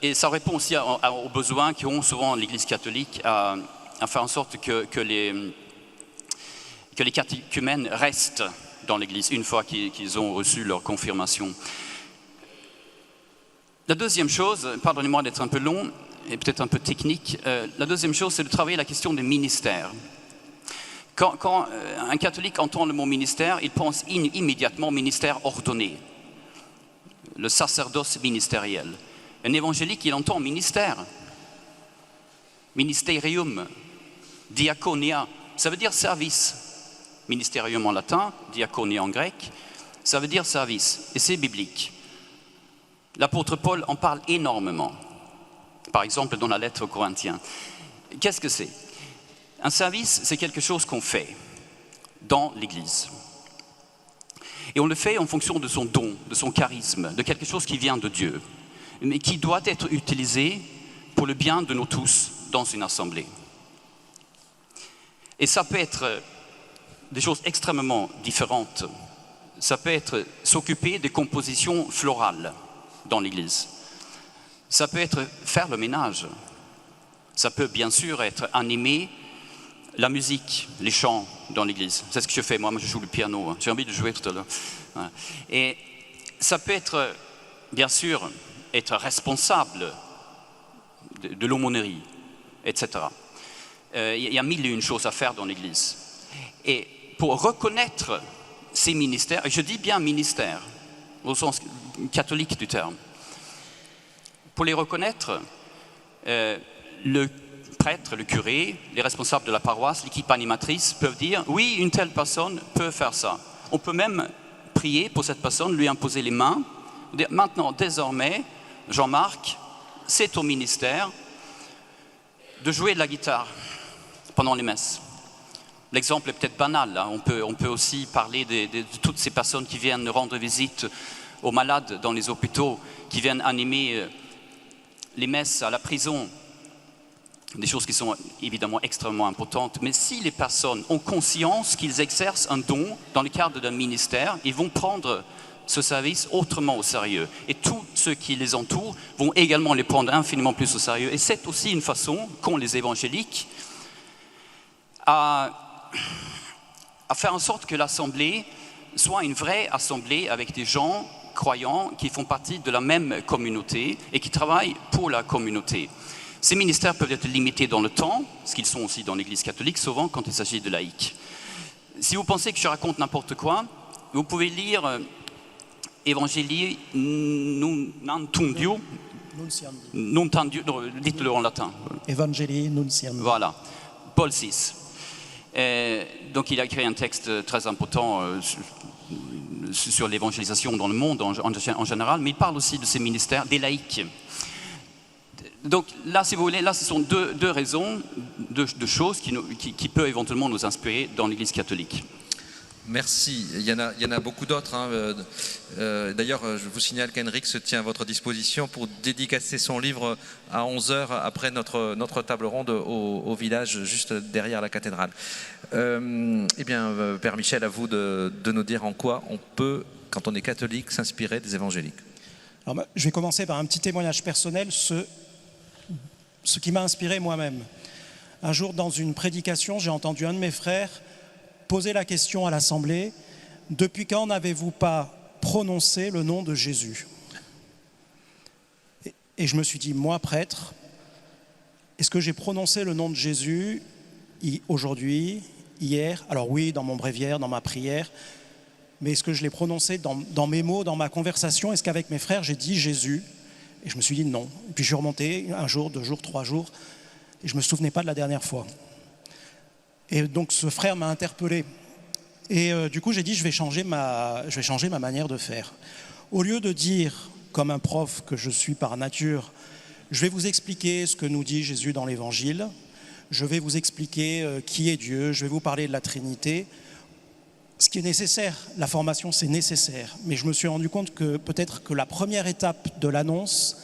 Et ça répond aussi aux besoins qu'ont souvent l'Église catholique à faire en sorte que les catéchumènes restent dans l'Église une fois qu'ils ont reçu leur confirmation. La deuxième chose, pardonnez-moi d'être un peu long et peut-être un peu technique, la deuxième chose, c'est de travailler la question des ministères. Quand un catholique entend le mot ministère, il pense immédiatement ministère ordonné, le sacerdoce ministériel. Un évangélique, il entend ministère, ministerium, diaconia, ça veut dire service. Ministerium en latin, diaconia en grec, ça veut dire service, et c'est biblique. L'apôtre Paul en parle énormément, par exemple dans la lettre aux Corinthiens. Qu'est-ce que c'est ? Un service, c'est quelque chose qu'on fait dans l'Église. Et on le fait en fonction de son don, de son charisme, de quelque chose qui vient de Dieu, mais qui doit être utilisé pour le bien de nous tous dans une assemblée. Et ça peut être des choses extrêmement différentes. Ça peut être s'occuper des compositions florales dans l'Église. Ça peut être faire le ménage. Ça peut bien sûr être animer la musique, les chants dans l'Église. C'est ce que je fais, moi je joue le piano. J'ai envie de jouer tout à l'heure. Et ça peut être, bien sûr, être responsable de l'aumônerie, etc. Il y a mille et une choses à faire dans l'Église. Et pour reconnaître ces ministères, et je dis bien ministères, au sens catholique du terme, pour les reconnaître, le prêtre, le curé, les responsables de la paroisse, l'équipe animatrice peuvent dire « oui, une telle personne peut faire ça ». On peut même prier pour cette personne, lui imposer les mains, dire « maintenant, désormais, Jean-Marc, c'est ton ministère de jouer de la guitare pendant les messes ». L'exemple est peut-être banal, hein. On peut aussi parler de toutes ces personnes qui viennent rendre visite aux malades dans les hôpitaux, qui viennent animer les messes à la prison, des choses qui sont évidemment extrêmement importantes. Mais si les personnes ont conscience qu'ils exercent un don dans le cadre d'un ministère, ils vont prendre ce service autrement au sérieux. Et tous ceux qui les entourent vont également les prendre infiniment plus au sérieux. Et c'est aussi une façon qu'ont les évangéliques à faire en sorte que l'assemblée soit une vraie assemblée avec des gens croyants qui font partie de la même communauté et qui travaillent pour la communauté. Ces ministères peuvent être limités dans le temps, ce qu'ils sont aussi dans l'Église catholique, souvent quand il s'agit de laïcs. Si vous pensez que je raconte n'importe quoi, vous pouvez lire Evangelii Nuntiandi, dites-le en latin. Evangelii Nuntiandi. Voilà, Paul VI. Donc il a écrit un texte très important sur l'évangélisation dans le monde en général, mais il parle aussi de ces ministères, des laïcs. Donc là, si vous voulez, là ce sont deux raisons, deux choses qui peuvent éventuellement nous inspirer dans l'Église catholique. Merci. Il y en a beaucoup d'autres. Hein. D'ailleurs, je vous signale qu'Henrik se tient à votre disposition pour dédicacer son livre à 11h après notre table ronde au village juste derrière la cathédrale. Eh bien, Père Michel, à vous de nous dire en quoi on peut, quand on est catholique, s'inspirer des évangéliques. Alors, je vais commencer par un petit témoignage personnel, ce qui m'a inspiré moi-même. Un jour, dans une prédication, j'ai entendu un de mes frères poser la question à l'Assemblée, « Depuis quand n'avez-vous pas prononcé le nom de Jésus ?» Et je me suis dit, moi, prêtre, est-ce que j'ai prononcé le nom de Jésus aujourd'hui, hier? Alors oui, dans mon bréviaire, dans ma prière, mais est-ce que je l'ai prononcé dans mes mots, dans ma conversation? Est-ce qu'avec mes frères, j'ai dit Jésus? Et je me suis dit non. Et puis je suis remonté un jour, 2 jours, 3 jours, et je ne me souvenais pas de la dernière fois. Et donc ce frère m'a interpellé. Et du coup, j'ai dit, je vais changer ma manière de faire. Au lieu de dire, comme un prof que je suis par nature, je vais vous expliquer ce que nous dit Jésus dans l'Évangile, je vais vous expliquer qui est Dieu, je vais vous parler de la Trinité. Ce qui est nécessaire, la formation, c'est nécessaire. Mais je me suis rendu compte que peut-être que la première étape de l'annonce,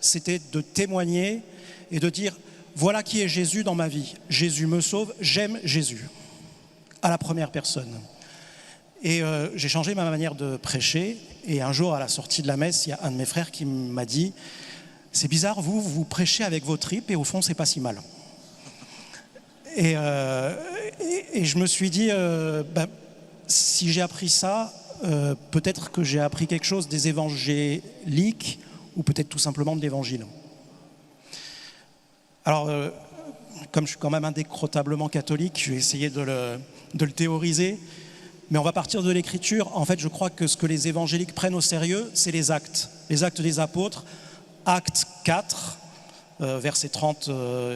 c'était de témoigner et de dire, voilà qui est Jésus dans ma vie. Jésus me sauve, j'aime Jésus. À la première personne. Et j'ai changé ma manière de prêcher. Et un jour, à la sortie de la messe, il y a un de mes frères qui m'a dit, c'est bizarre, vous prêchez avec vos tripes et au fond, c'est pas si mal. Et je me suis dit, si j'ai appris ça, peut-être que j'ai appris quelque chose des évangéliques ou peut-être tout simplement de l'évangile. Alors, comme je suis quand même indécrotablement catholique, je vais essayer de le théoriser, mais on va partir de l'écriture. En fait, je crois que ce que les évangéliques prennent au sérieux, c'est les actes des apôtres, acte 4, verset 30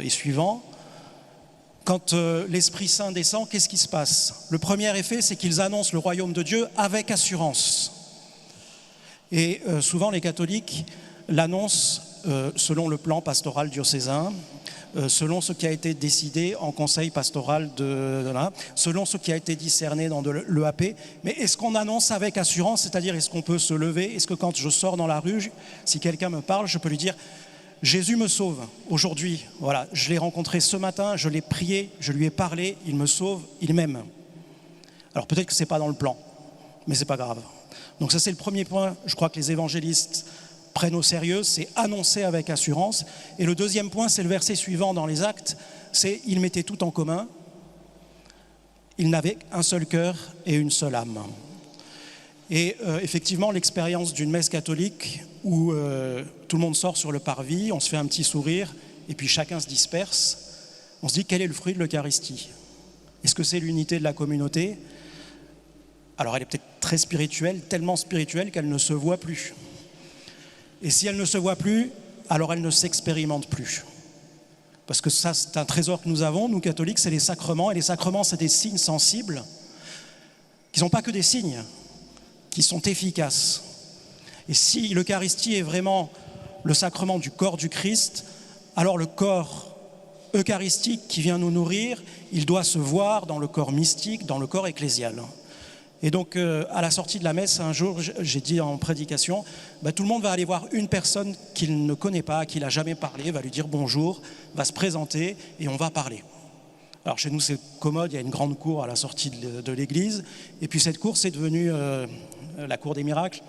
et suivant. Quand l'Esprit Saint descend, qu'est-ce qui se passe? Le premier effet, c'est qu'ils annoncent le royaume de Dieu avec assurance. Et souvent, les catholiques l'annoncent selon le plan pastoral diocésain, selon ce qui a été décidé en conseil pastoral selon ce qui a été discerné dans l'EAP. Mais est-ce qu'on annonce avec assurance? C'est-à-dire, est-ce qu'on peut se lever? Est-ce que quand je sors dans la rue, si quelqu'un me parle, je peux lui dire « Jésus me sauve aujourd'hui, voilà, je l'ai rencontré ce matin, je l'ai prié, je lui ai parlé, il me sauve, il m'aime. » Alors peut-être que ce n'est pas dans le plan, mais ce n'est pas grave. Donc ça c'est le premier point, je crois que les évangélistes prennent au sérieux, c'est annoncer avec assurance. Et le deuxième point, c'est le verset suivant dans les actes, c'est « Ils mettaient tout en commun, ils n'avaient un seul cœur et une seule âme ». Et effectivement, l'expérience d'une messe catholique où tout le monde sort sur le parvis, on se fait un petit sourire, et puis chacun se disperse, on se dit quel est le fruit de l'Eucharistie? Est-ce que c'est l'unité de la communauté? Alors elle est peut-être très spirituelle, tellement spirituelle qu'elle ne se voit plus. Et si elle ne se voit plus, alors elle ne s'expérimente plus. Parce que ça, c'est un trésor que nous avons, nous catholiques, c'est les sacrements, et les sacrements, c'est des signes sensibles, qui ne sont pas que des signes, qui sont efficaces. Et si l'Eucharistie est vraiment le sacrement du corps du Christ, alors le corps eucharistique qui vient nous nourrir, il doit se voir dans le corps mystique, dans le corps ecclésial. Et donc, à la sortie de la messe, un jour, j'ai dit en prédication, tout le monde va aller voir une personne qu'il ne connaît pas, qu'il n'a jamais parlé, va lui dire bonjour, va se présenter et on va parler. Alors chez nous, c'est commode, il y a une grande cour à la sortie de l'église, et puis cette cour, c'est devenu la cour des miracles.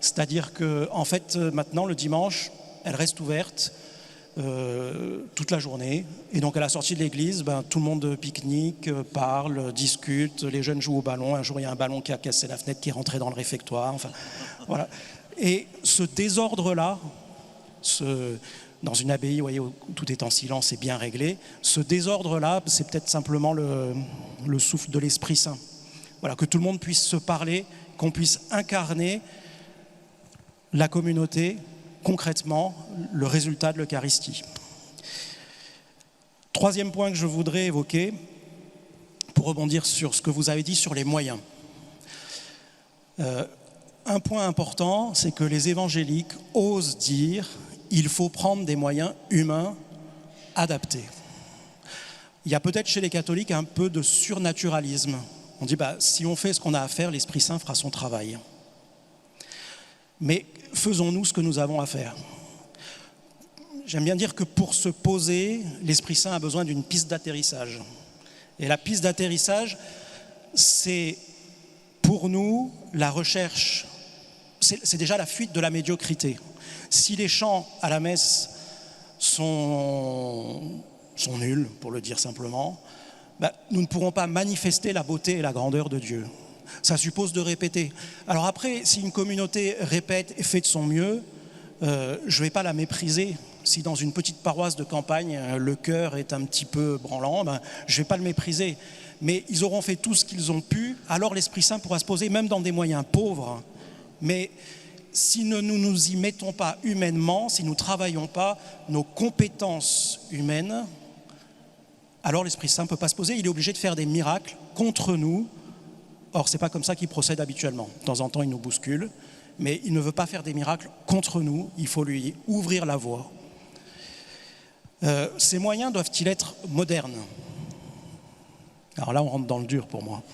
C'est-à-dire qu'en fait, maintenant, le dimanche, elle reste ouverte toute la journée. Et donc, à la sortie de l'église, tout le monde pique-nique, parle, discute, les jeunes jouent au ballon. Un jour, il y a un ballon qui a cassé la fenêtre, qui est rentré dans le réfectoire. Enfin, voilà. Et ce désordre-là, dans une abbaye, vous voyez, où tout est en silence et bien réglé. Ce désordre-là, c'est peut-être simplement le souffle de l'Esprit Saint. Voilà, que tout le monde puisse se parler, qu'on puisse incarner la communauté, concrètement, le résultat de l'Eucharistie. Troisième point que je voudrais évoquer, pour rebondir sur ce que vous avez dit sur les moyens. Un point important, c'est que les évangéliques osent dire il faut prendre des moyens humains adaptés. Il y a peut-être chez les catholiques un peu de surnaturalisme. On dit si on fait ce qu'on a à faire, l'Esprit Saint fera son travail. Mais faisons-nous ce que nous avons à faire. J'aime bien dire que pour se poser, l'Esprit Saint a besoin d'une piste d'atterrissage. Et la piste d'atterrissage, c'est pour nous la recherche, c'est déjà la fuite de la médiocrité. Si les chants à la messe sont nuls, pour le dire simplement, nous ne pourrons pas manifester la beauté et la grandeur de Dieu. Ça suppose de répéter. Alors après, si une communauté répète et fait de son mieux, je ne vais pas la mépriser. Si dans une petite paroisse de campagne, le chœur est un petit peu branlant, je ne vais pas le mépriser. Mais ils auront fait tout ce qu'ils ont pu, alors l'Esprit Saint pourra se poser, même dans des moyens pauvres. Mais si nous ne nous y mettons pas humainement, si nous ne travaillons pas nos compétences humaines, alors l'Esprit Saint ne peut pas se poser. Il est obligé de faire des miracles contre nous. Or, ce n'est pas comme ça qu'il procède habituellement. De temps en temps, il nous bouscule, mais il ne veut pas faire des miracles contre nous. Il faut lui ouvrir la voie. Ces moyens doivent-ils être modernes? Alors là, on rentre dans le dur pour moi.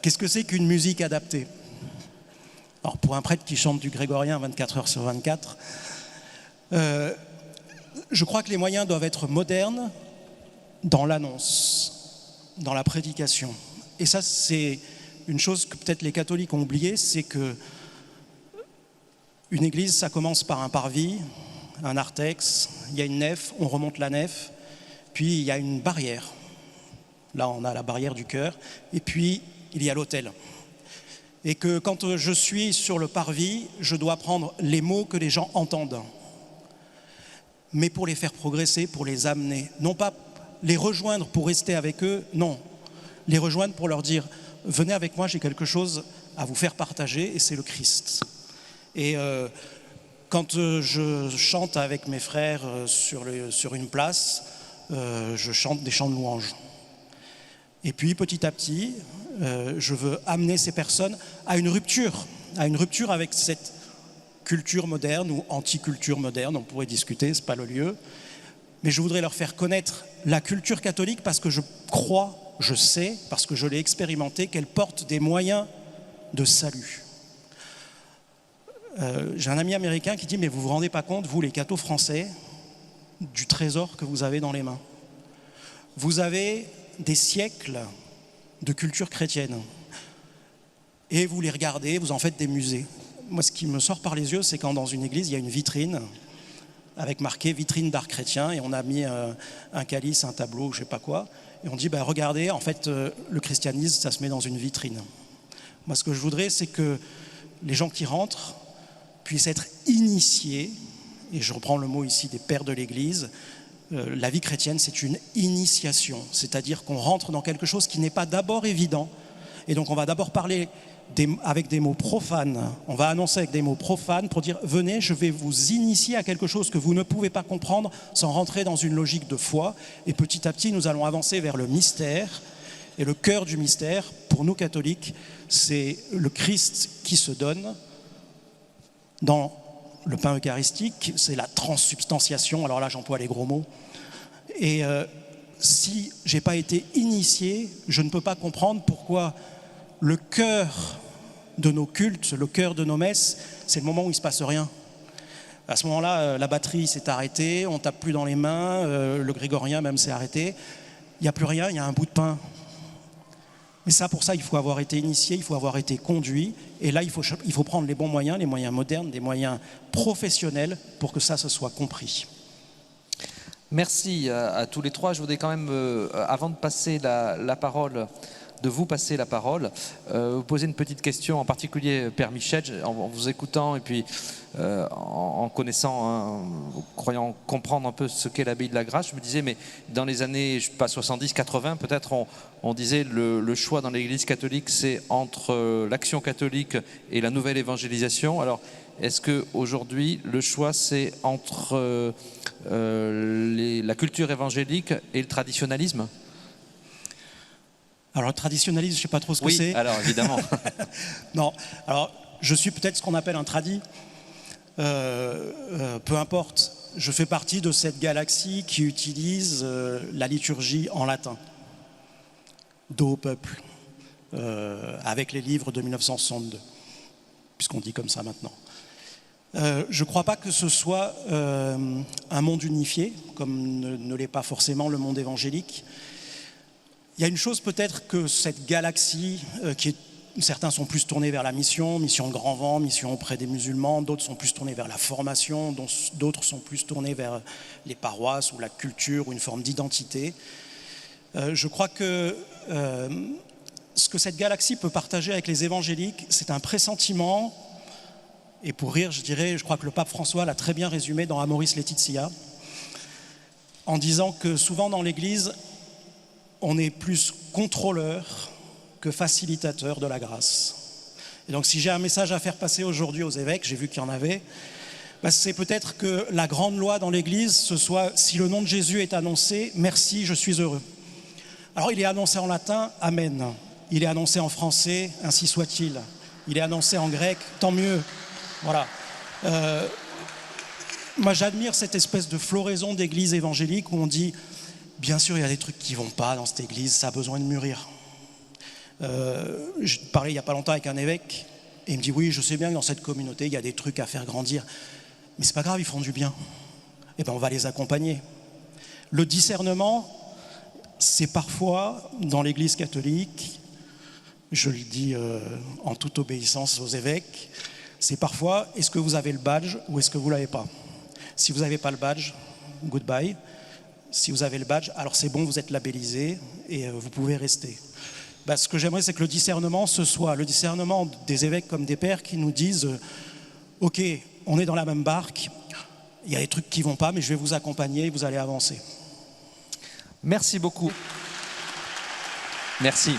Qu'est-ce que c'est qu'une musique adaptée? Alors, pour un prêtre qui chante du grégorien 24 heures sur 24, je crois que les moyens doivent être modernes dans l'annonce, dans la prédication. Et ça, c'est une chose que peut-être les catholiques ont oubliée, c'est que une église, ça commence par un parvis, un narthex, il y a une nef, on remonte la nef, puis il y a une barrière. Là, on a la barrière du cœur, et puis il y a l'autel. Et que quand je suis sur le parvis, je dois prendre les mots que les gens entendent, mais pour les faire progresser, pour les amener. Non pas les rejoindre pour rester avec eux, non. Les rejoindre pour leur dire « Venez avec moi, j'ai quelque chose à vous faire partager, et c'est le Christ. » Et quand je chante avec mes frères sur une place, je chante des chants de louange. Et puis petit à petit, je veux amener ces personnes à une rupture avec cette culture moderne ou anti-culture moderne, on pourrait discuter, ce n'est pas le lieu. Mais je voudrais leur faire connaître la culture catholique parce que je crois, je sais, parce que je l'ai expérimenté, qu'elle porte des moyens de salut. J'ai un ami américain qui dit « Mais vous ne vous rendez pas compte, vous les cathos français, du trésor que vous avez dans les mains. Vous avez des siècles de culture chrétienne. Et vous les regardez, vous en faites des musées. » Moi, ce qui me sort par les yeux, c'est quand dans une église, il y a une vitrine avec marqué « vitrine d'art chrétien » et on a mis un calice, un tableau, je ne sais pas quoi. Et on dit « regardez, en fait, le christianisme, ça se met dans une vitrine. » Moi, ce que je voudrais, c'est que les gens qui rentrent puissent être initiés, et je reprends le mot ici des pères de l'Église, la vie chrétienne, c'est une initiation, c'est-à-dire qu'on rentre dans quelque chose qui n'est pas d'abord évident, et donc on va d'abord parler avec des mots profanes, on va annoncer avec des mots profanes pour dire « Venez, je vais vous initier à quelque chose que vous ne pouvez pas comprendre sans rentrer dans une logique de foi, et petit à petit, nous allons avancer vers le mystère, et le cœur du mystère, pour nous catholiques, c'est le Christ qui se donne dans le pain eucharistique, c'est la transsubstantiation, alors là j'emploie les gros mots. Et si je n'ai pas été initié, je ne peux pas comprendre pourquoi le cœur de nos cultes, le cœur de nos messes, c'est le moment où il ne se passe rien. À ce moment-là, la batterie s'est arrêtée, on ne tape plus dans les mains, le grégorien même s'est arrêté, il n'y a plus rien, il y a un bout de pain. Mais ça, pour ça, il faut avoir été initié, il faut avoir été conduit. Et là, il faut prendre les bons moyens, les moyens modernes, des moyens professionnels pour que ça se soit compris. Merci à tous les trois. Je voudrais quand même, avant de passer la parole de vous passer la parole. Vous poser une petite question, en particulier Père Michel, en vous écoutant et puis en connaissant, en croyant comprendre un peu ce qu'est l'abbaye de la Grâce. Je me disais, mais dans les années, je sais pas, 70, 80, peut-être on disait le choix dans l'Église catholique, c'est entre l'action catholique et la nouvelle évangélisation. Alors, est-ce qu'aujourd'hui, le choix, c'est entre la culture évangélique et le traditionnalisme ? Alors, le traditionnalisme, je ne sais pas trop ce que c'est. Oui, alors évidemment. Non, alors je suis peut-être ce qu'on appelle un tradi. Peu importe, je fais partie de cette galaxie qui utilise la liturgie en latin, dos au peuple, avec les livres de 1962, puisqu'on dit comme ça maintenant. Je ne crois pas que ce soit un monde unifié, comme ne l'est pas forcément le monde évangélique. Il y a une chose peut-être que cette galaxie, certains sont plus tournés vers la mission de grand vent, mission auprès des musulmans, d'autres sont plus tournés vers la formation, d'autres sont plus tournés vers les paroisses ou la culture ou une forme d'identité. Je crois que ce que cette galaxie peut partager avec les évangéliques, c'est un pressentiment, et pour rire, je crois que le pape François l'a très bien résumé dans Amoris Laetitia, en disant que souvent dans l'Église, on est plus contrôleur que facilitateur de la grâce. Et donc si j'ai un message à faire passer aujourd'hui aux évêques, j'ai vu qu'il y en avait, c'est peut-être que la grande loi dans l'Église, ce soit si le nom de Jésus est annoncé, merci, je suis heureux. Alors il est annoncé en latin, amen. Il est annoncé en français, ainsi soit-il. Il est annoncé en grec, tant mieux. Voilà. Moi j'admire cette espèce de floraison d'églises évangéliques où on dit bien sûr, il y a des trucs qui ne vont pas dans cette église, ça a besoin de mûrir. Je parlais il n'y a pas longtemps avec un évêque, et il me dit, oui, je sais bien que dans cette communauté, il y a des trucs à faire grandir, mais c'est pas grave, ils font du bien. Eh bien, on va les accompagner. Le discernement, c'est parfois, dans l'église catholique, je le dis en toute obéissance aux évêques, c'est parfois, est-ce que vous avez le badge ou est-ce que vous ne l'avez pas ? Si vous n'avez pas le badge, goodbye. Si vous avez le badge, alors c'est bon, vous êtes labellisé et vous pouvez rester. Ce que j'aimerais, c'est que le discernement, ce soit le discernement des évêques comme des pères qui nous disent ok, on est dans la même barque, il y a des trucs qui ne vont pas, mais je vais vous accompagner et vous allez avancer. Merci beaucoup. Merci.